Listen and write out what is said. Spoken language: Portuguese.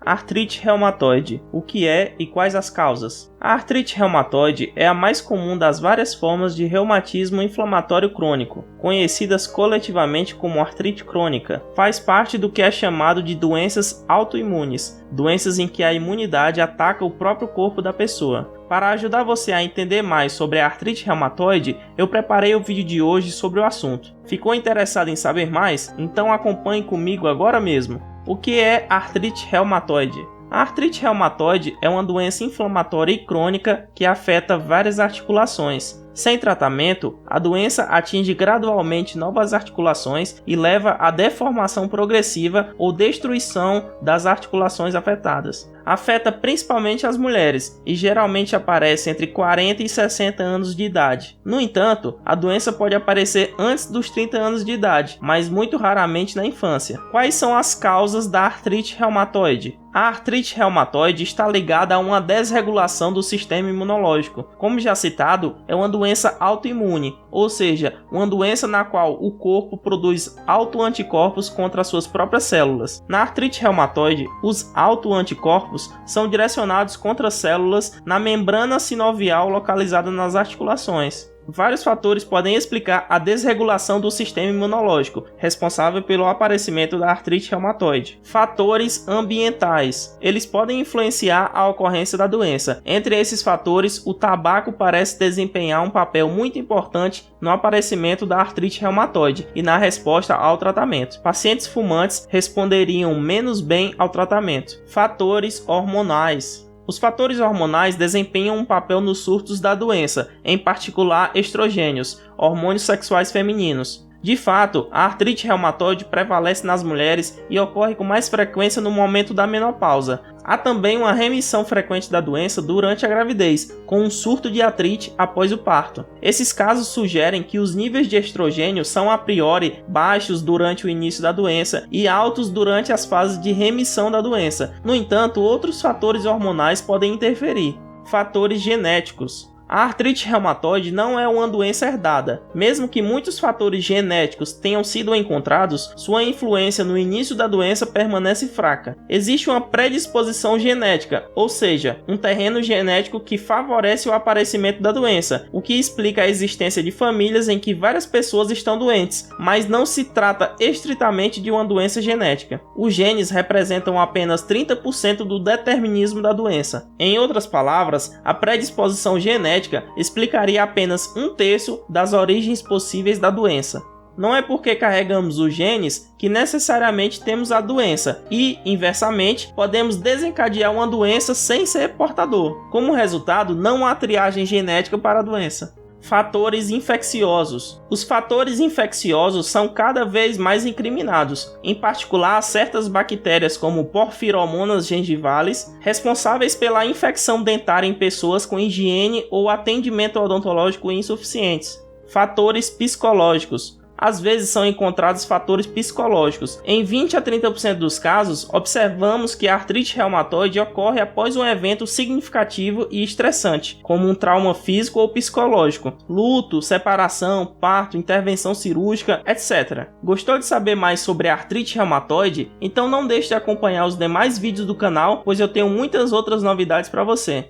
Artrite reumatoide. O que é e quais as causas? A artrite reumatoide é a mais comum das várias formas de reumatismo inflamatório crônico, conhecidas coletivamente como artrite crônica. Faz parte do que é chamado de doenças autoimunes, doenças em que a imunidade ataca o próprio corpo da pessoa. Para ajudar você a entender mais sobre a artrite reumatoide, eu preparei o vídeo de hoje sobre o assunto. Ficou interessado em saber mais? Então acompanhe comigo agora mesmo. O que é artrite reumatoide? A artrite reumatoide é uma doença inflamatória e crônica que afeta várias articulações. Sem tratamento, a doença atinge gradualmente novas articulações e leva à deformação progressiva ou destruição das articulações afetadas. Afeta principalmente as mulheres e geralmente aparece entre 40 e 60 anos de idade. No entanto, a doença pode aparecer antes dos 30 anos de idade, mas muito raramente na infância. Quais são as causas da artrite reumatoide? A artrite reumatoide está ligada a uma desregulação do sistema imunológico. Como já citado, é uma doença autoimune, ou seja, uma doença na qual o corpo produz autoanticorpos contra as suas próprias células. Na artrite reumatoide, os autoanticorpos são direcionados contra células na membrana sinovial localizada nas articulações. Vários fatores podem explicar a desregulação do sistema imunológico, responsável pelo aparecimento da artrite reumatoide. Fatores ambientais. Eles podem influenciar a ocorrência da doença. Entre esses fatores, o tabaco parece desempenhar um papel muito importante no aparecimento da artrite reumatoide e na resposta ao tratamento. Pacientes fumantes responderiam menos bem ao tratamento. Fatores hormonais. Os fatores hormonais desempenham um papel nos surtos da doença, em particular estrogênios, hormônios sexuais femininos. De fato, a artrite reumatoide prevalece nas mulheres e ocorre com mais frequência no momento da menopausa. Há também uma remissão frequente da doença durante a gravidez, com um surto de artrite após o parto. Esses casos sugerem que os níveis de estrogênio são a priori baixos durante o início da doença e altos durante as fases de remissão da doença. No entanto, outros fatores hormonais podem interferir. Fatores genéticos. A artrite reumatoide não é uma doença herdada. Mesmo que muitos fatores genéticos tenham sido encontrados, sua influência no início da doença permanece fraca. Existe uma predisposição genética, ou seja, um terreno genético que favorece o aparecimento da doença, o que explica a existência de famílias em que várias pessoas estão doentes, mas não se trata estritamente de uma doença genética. Os genes representam apenas 30% do determinismo da doença. Em outras palavras, a predisposição genética explicaria apenas 1/3 das origens possíveis da doença. Não é porque carregamos os genes que necessariamente temos a doença e, inversamente, podemos desencadear uma doença sem ser portador. Como resultado, não há triagem genética para a doença. Fatores infecciosos. Os fatores infecciosos são cada vez mais incriminados, em particular certas bactérias como Porphyromonas gingivales, responsáveis pela infecção dentária em pessoas com higiene ou atendimento odontológico insuficientes. Fatores psicológicos. Às vezes são encontrados fatores psicológicos. Em 20 a 30% dos casos, observamos que a artrite reumatoide ocorre após um evento significativo e estressante, como um trauma físico ou psicológico, luto, separação, parto, intervenção cirúrgica, etc. Gostou de saber mais sobre a artrite reumatoide? Então não deixe de acompanhar os demais vídeos do canal, pois eu tenho muitas outras novidades para você.